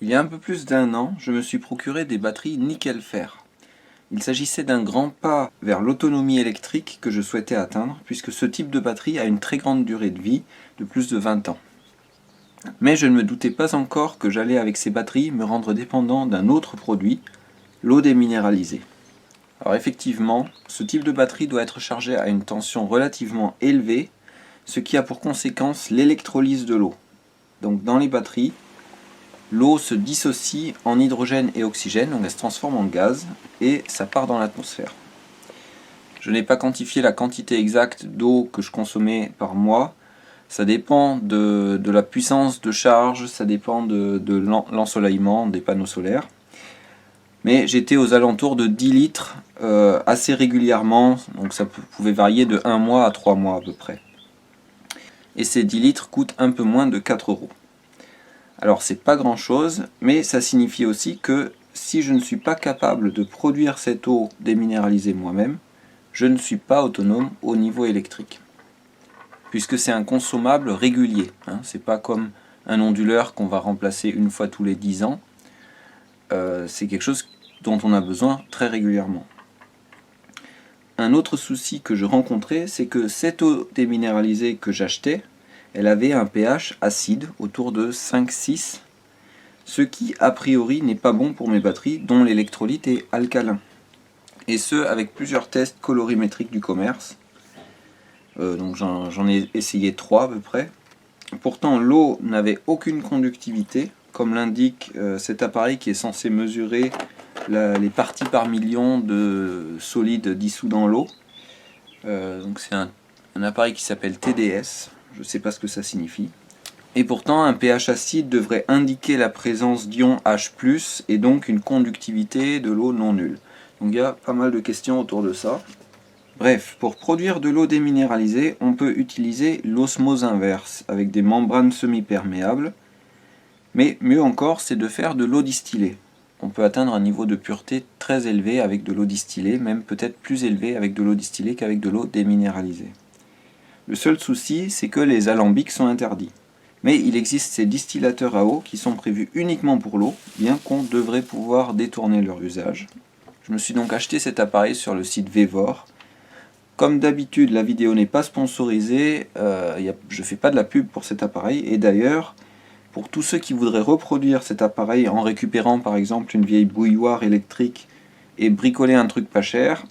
Il y a un peu plus d'un an, je me suis procuré des batteries nickel-fer. Il s'agissait d'un grand pas vers l'autonomie électrique que je souhaitais atteindre, puisque ce type de batterie a une très grande durée de vie, de plus de 20 ans. Mais je ne me doutais pas encore que j'allais avec ces batteries me rendre dépendant d'un autre produit, l'eau déminéralisée. Alors effectivement, ce type de batterie doit être chargé à une tension relativement élevée, ce qui a pour conséquence l'électrolyse de l'eau. Donc dans les batteries, l'eau se dissocie en hydrogène et oxygène, donc elle se transforme en gaz, et ça part dans l'atmosphère. Je n'ai pas quantifié la quantité exacte d'eau que je consommais par mois. Ça dépend de la puissance de charge, ça dépend de l'ensoleillement des panneaux solaires. Mais j'étais aux alentours de 10 litres assez régulièrement, donc ça pouvait varier de 1 mois à 3 mois à peu près. Et ces 10 litres coûtent un peu moins de 4 euros. Alors c'est pas grand chose, mais ça signifie aussi que si je ne suis pas capable de produire cette eau déminéralisée moi-même, je ne suis pas autonome au niveau électrique. Puisque c'est un consommable régulier, c'est pas comme un onduleur qu'on va remplacer une fois tous les 10 ans, c'est quelque chose dont on a besoin très régulièrement. Un autre souci que je rencontrais, c'est que cette eau déminéralisée que j'achetais, elle avait un pH acide autour de 5,6, ce qui a priori n'est pas bon pour mes batteries dont l'électrolyte est alcalin. Et ce, avec plusieurs tests colorimétriques du commerce. Donc j'en ai essayé 3 à peu près. Pourtant l'eau n'avait aucune conductivité, comme l'indique cet appareil qui est censé mesurer les parties par million de solides dissous dans l'eau. Donc c'est un appareil qui s'appelle TDS, je ne sais pas ce que ça signifie. Et pourtant un pH acide devrait indiquer la présence d'ions H+, et donc une conductivité de l'eau non nulle. Donc il y a pas mal de questions autour de ça. Bref, pour produire de l'eau déminéralisée, on peut utiliser l'osmose inverse avec des membranes semi-perméables, mais mieux encore, c'est de faire de l'eau distillée. On peut atteindre un niveau de pureté très élevé avec de l'eau distillée, même peut-être plus élevé avec de l'eau distillée qu'avec de l'eau déminéralisée. Le seul souci, c'est que les alambics sont interdits. Mais il existe ces distillateurs à eau qui sont prévus uniquement pour l'eau, bien qu'on devrait pouvoir détourner leur usage. Je me suis donc acheté cet appareil sur le site Vevor. Comme d'habitude, la vidéo n'est pas sponsorisée, je ne fais pas de la pub pour cet appareil, et d'ailleurs, pour tous ceux qui voudraient reproduire cet appareil en récupérant par exemple une vieille bouilloire électrique et bricoler un truc pas cher,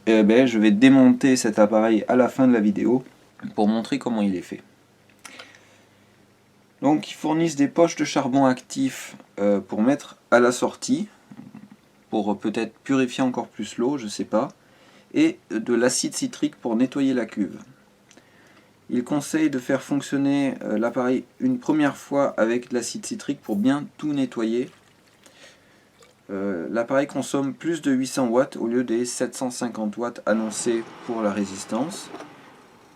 je vais démonter cet appareil à la fin de la vidéo pour montrer comment il est fait. Donc ils fournissent des poches de charbon actif pour mettre à la sortie, pour peut-être purifier encore plus l'eau, je sais pas, et de l'acide citrique pour nettoyer la cuve. Il conseille de faire fonctionner l'appareil une première fois avec de l'acide citrique pour bien tout nettoyer. L'appareil consomme plus de 800 watts au lieu des 750 watts annoncés pour la résistance.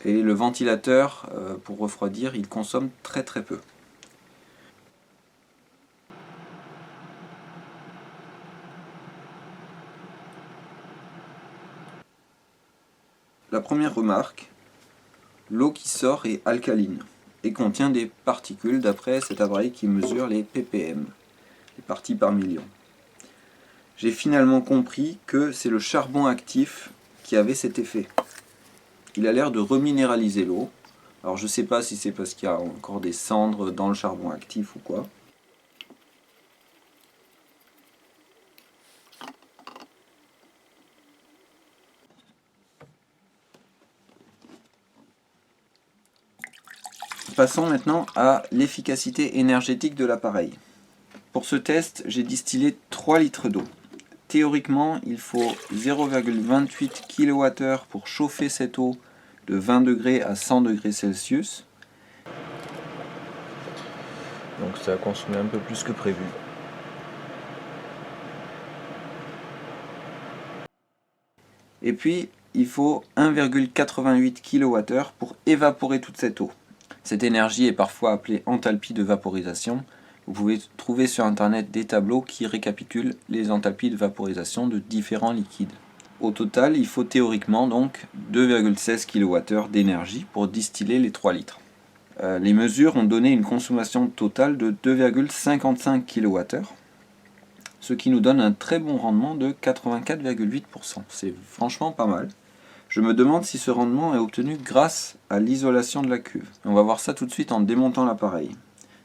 Et le ventilateur, pour refroidir, il consomme très très peu. La première remarque, l'eau qui sort est alcaline et contient des particules d'après cet appareil qui mesure les ppm, les parties par million. J'ai finalement compris que c'est le charbon actif qui avait cet effet. Il a l'air de reminéraliser l'eau. Alors je ne sais pas si c'est parce qu'il y a encore des cendres dans le charbon actif ou quoi. Passons maintenant à l'efficacité énergétique de l'appareil. Pour ce test, j'ai distillé 3 litres d'eau. Théoriquement, il faut 0,28 kWh pour chauffer cette eau de 20 degrés à 100 degrés Celsius. Donc ça a consommé un peu plus que prévu. Et puis, il faut 1,88 kWh pour évaporer toute cette eau. Cette énergie est parfois appelée enthalpie de vaporisation. Vous pouvez trouver sur internet des tableaux qui récapitulent les enthalpies de vaporisation de différents liquides. Au total, il faut théoriquement donc 2,16 kWh d'énergie pour distiller les 3 litres. Les mesures ont donné une consommation totale de 2,55 kWh, ce qui nous donne un très bon rendement de 84,8%. C'est franchement pas mal. Je me demande si ce rendement est obtenu grâce à l'isolation de la cuve. On va voir ça tout de suite en démontant l'appareil.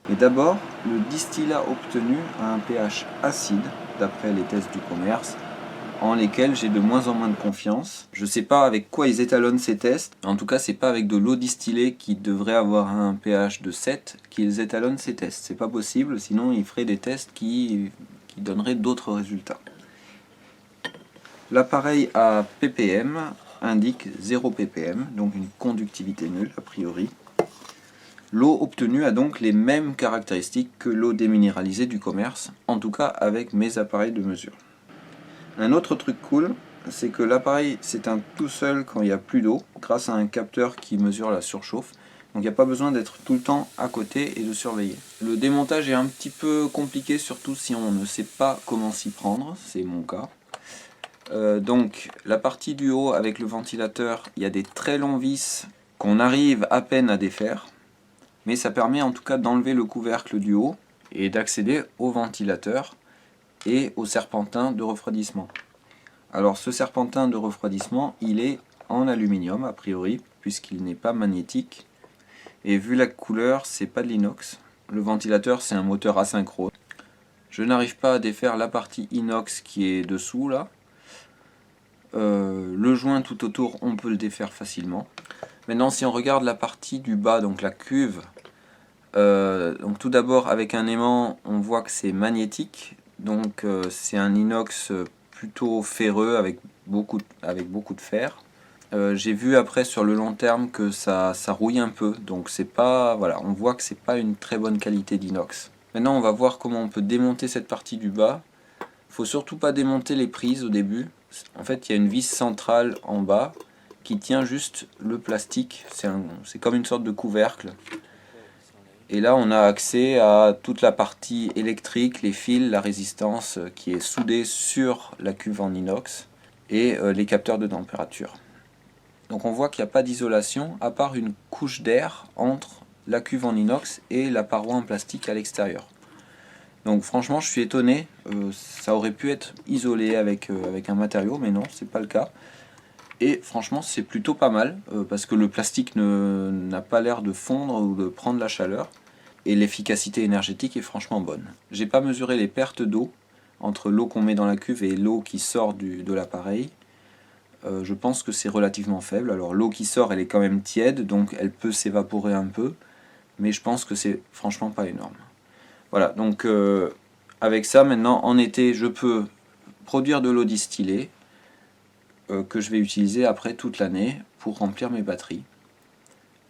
Mais d'abord, le distillat obtenu a un pH acide, d'après les tests du commerce, en lesquels j'ai de moins en moins de confiance. Je ne sais pas avec quoi ils étalonnent ces tests. En tout cas, c'est pas avec de l'eau distillée qui devrait avoir un pH de 7 qu'ils étalonnent ces tests. C'est pas possible, sinon ils feraient des tests qui donneraient d'autres résultats. L'appareil à ppm indique 0 ppm, donc une conductivité nulle a priori. L'eau obtenue a donc les mêmes caractéristiques que l'eau déminéralisée du commerce, en tout cas avec mes appareils de mesure. Un autre truc cool, c'est que l'appareil s'éteint tout seul quand il n'y a plus d'eau, grâce à un capteur qui mesure la surchauffe. Donc il n'y a pas besoin d'être tout le temps à côté et de surveiller. Le démontage est un petit peu compliqué, surtout si on ne sait pas comment s'y prendre, c'est mon cas. Donc la partie du haut avec le ventilateur, il y a des très longs vis qu'on arrive à peine à défaire. Mais ça permet en tout cas d'enlever le couvercle du haut et d'accéder au ventilateur et au serpentin de refroidissement. Alors ce serpentin de refroidissement, il est en aluminium a priori, puisqu'il n'est pas magnétique. Et vu la couleur, c'est pas de l'inox. Le ventilateur, c'est un moteur asynchrone. Je n'arrive pas à défaire la partie inox qui est dessous là. Le joint tout autour, on peut le défaire facilement. Maintenant, si on regarde la partie du bas, donc la cuve, donc tout d'abord avec un aimant, on voit que c'est magnétique. Donc c'est un inox plutôt ferreux avec beaucoup de fer. J'ai vu après sur le long terme que ça rouille un peu, donc c'est pas, voilà, on voit que c'est pas une très bonne qualité d'inox. Maintenant on va voir comment on peut démonter cette partie du bas. Faut surtout pas démonter les prises au début. En fait il y a une vis centrale en bas qui tient juste le plastique, c'est comme une sorte de couvercle. Et là on a accès à toute la partie électrique, les fils, la résistance qui est soudée sur la cuve en inox et les capteurs de température. Donc on voit qu'il n'y a pas d'isolation à part une couche d'air entre la cuve en inox et la paroi en plastique à l'extérieur. Donc franchement je suis étonné, ça aurait pu être isolé avec un matériau mais non, c'est pas le cas. Et franchement c'est plutôt pas mal parce que le plastique n'a pas l'air de fondre ou de prendre la chaleur. Et l'efficacité énergétique est franchement bonne. J'ai pas mesuré les pertes d'eau entre l'eau qu'on met dans la cuve et l'eau qui sort de l'appareil. Je pense que c'est relativement faible. Alors l'eau qui sort elle est quand même tiède, donc elle peut s'évaporer un peu, mais je pense que c'est franchement pas énorme. Voilà, donc avec ça maintenant en été je peux produire de l'eau distillée que je vais utiliser après toute l'année pour remplir mes batteries.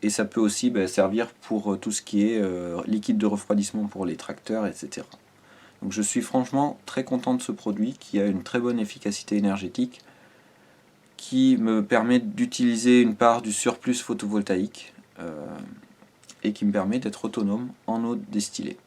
Et ça peut aussi servir pour tout ce qui est liquide de refroidissement pour les tracteurs, etc. Donc je suis franchement très content de ce produit qui a une très bonne efficacité énergétique, qui me permet d'utiliser une part du surplus photovoltaïque et qui me permet d'être autonome en eau distillée.